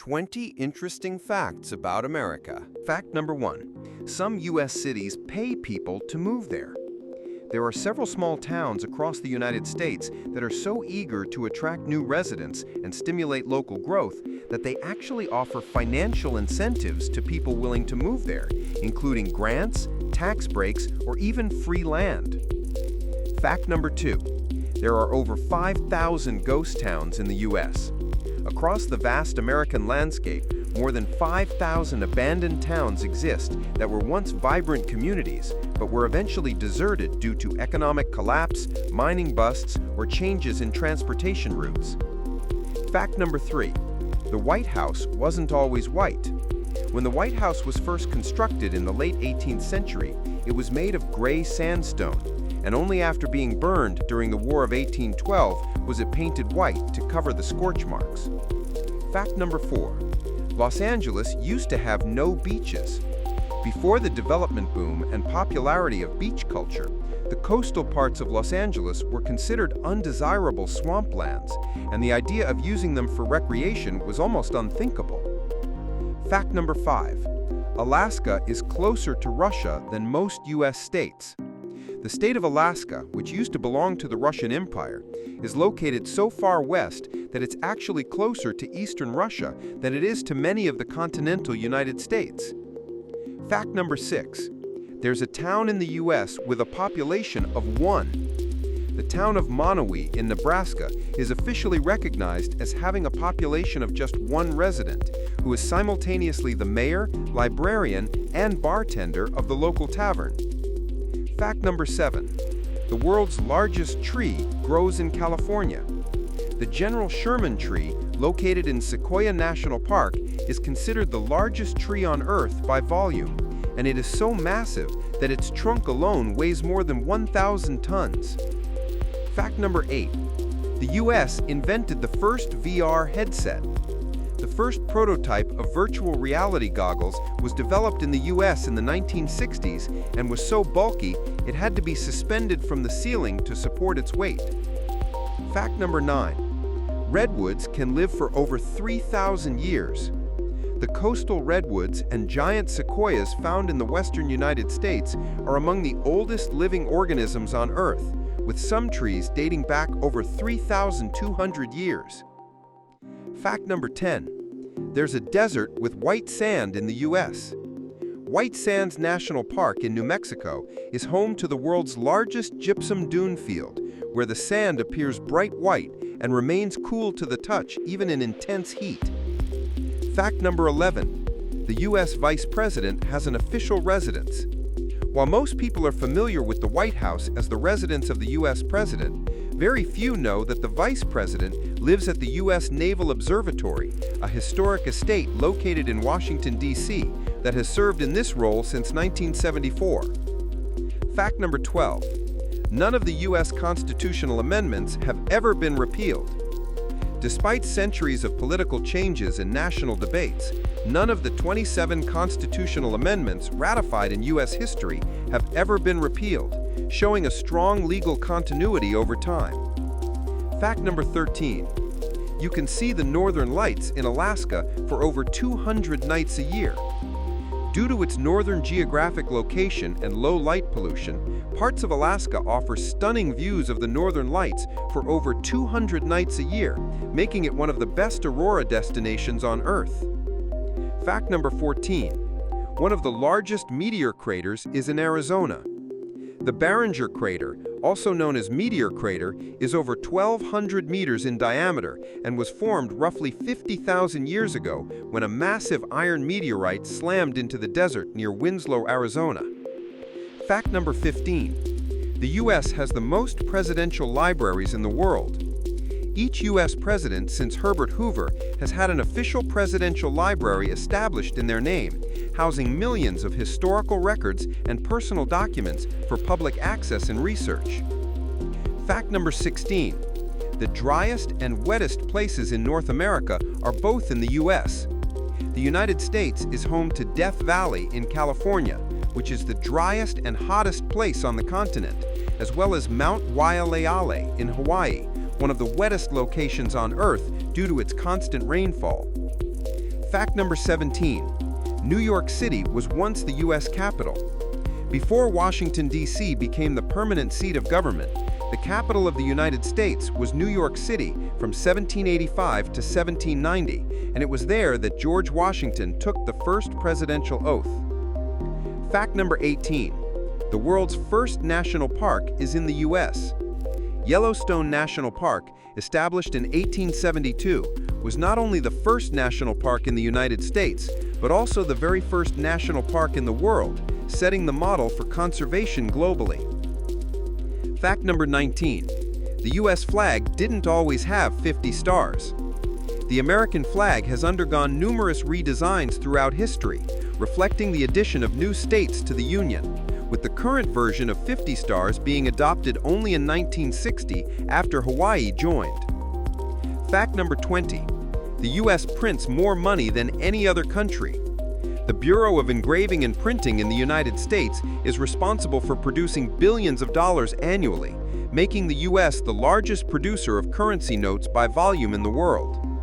20 interesting facts about America. Fact number 1. Some U.S. cities pay people to move there. There are several small towns across the United States that are so eager to attract new residents and stimulate local growth that they actually offer financial incentives to people willing to move there, including grants, tax breaks, or even free land. Fact number 2. There are over 5,000 ghost towns in the U.S. Across the vast American landscape, more than 5,000 abandoned towns exist that were once vibrant communities, but were eventually deserted due to economic collapse, mining busts, or changes in transportation routes. Fact number 3. The White House wasn't always white. When the White House was first constructed in the late 18th century, it was made of gray sandstone, and only after being burned during the War of 1812 was it painted white to cover the scorch marks. Fact number 4. Los Angeles used to have no beaches. Before the development boom and popularity of beach culture, the coastal parts of Los Angeles were considered undesirable swamplands, and the idea of using them for recreation was almost unthinkable. Fact number 5. Alaska is closer to Russia than most U.S. states. The state of Alaska, which used to belong to the Russian Empire, is located so far west that it's actually closer to eastern Russia than it is to many of the continental United States. Fact number 6. There's a town in the U.S. with a population of 1. The town of Monowi in Nebraska is officially recognized as having a population of just 1 resident, who is simultaneously the mayor, librarian, and bartender of the local tavern. Fact number 7. The world's largest tree grows in California. The General Sherman tree, located in Sequoia National Park, is considered the largest tree on Earth by volume, and it is so massive that its trunk alone weighs more than 1,000 tons. Fact number 8. The U.S. invented the first VR headset. The first prototype of virtual reality goggles was developed in the U.S. in the 1960s and was so bulky it had to be suspended from the ceiling to support its weight. Fact number 9. Redwoods can live for over 3,000 years. The coastal redwoods and giant sequoias found in the western United States are among the oldest living organisms on Earth, with some trees dating back over 3,200 years. Fact number 10. There's a desert with white sand in the U.S. White Sands National Park in New Mexico is home to the world's largest gypsum dune field, where the sand appears bright white and remains cool to the touch even in intense heat. Fact number 11. The U.S. Vice President has an official residence. While most people are familiar with the White House as the residence of the U.S. President, very few know that the Vice President lives at the U.S. Naval Observatory, a historic estate located in Washington, D.C., that has served in this role since 1974. Fact number 12. None of the U.S. constitutional amendments have ever been repealed. Despite centuries of political changes and national debates, none of the 27 constitutional amendments ratified in U.S. history have ever been repealed, showing a strong legal continuity over time. Fact number 13. You can see the northern lights in Alaska for over 200 nights a year. Due to its northern geographic location and low light pollution, parts of Alaska offer stunning views of the northern lights for over 200 nights a year, making it one of the best aurora destinations on Earth. Fact number 14. One of the largest meteor craters is in Arizona. The Barringer crater, also known as Meteor Crater, is over 1,200 meters in diameter and was formed roughly 50,000 years ago when a massive iron meteorite slammed into the desert near Winslow, Arizona. Fact number 15. The U.S. has the most presidential libraries in the world. Each U.S. president since Herbert Hoover has had an official presidential library established in their name, housing millions of historical records and personal documents for public access and research. Fact number 16. The driest and wettest places in North America are both in the U.S. The United States is home to Death Valley in California, which is the driest and hottest place on the continent, as well as Mount Waialeale in Hawaii, one of the wettest locations on Earth due to its constant rainfall. Fact number 17. New York City was once the U.S. capital. Before Washington, D.C. became the permanent seat of government, the capital of the United States was New York City from 1785 to 1790, and it was there that George Washington took the first presidential oath. Fact number 18. The world's first national park is in the U.S. Yellowstone National Park, established in 1872, was not only the first national park in the United States, but also the very first national park in the world, setting the model for conservation globally. Fact number 19. The U.S. flag didn't always have 50 stars. The American flag has undergone numerous redesigns throughout history, reflecting the addition of new states to the Union, with the current version of 50 stars being adopted only in 1960 after Hawaii joined. Fact number 20. The U.S. prints more money than any other country. The Bureau of Engraving and Printing in the United States is responsible for producing billions of dollars annually, making the U.S. the largest producer of currency notes by volume in the world.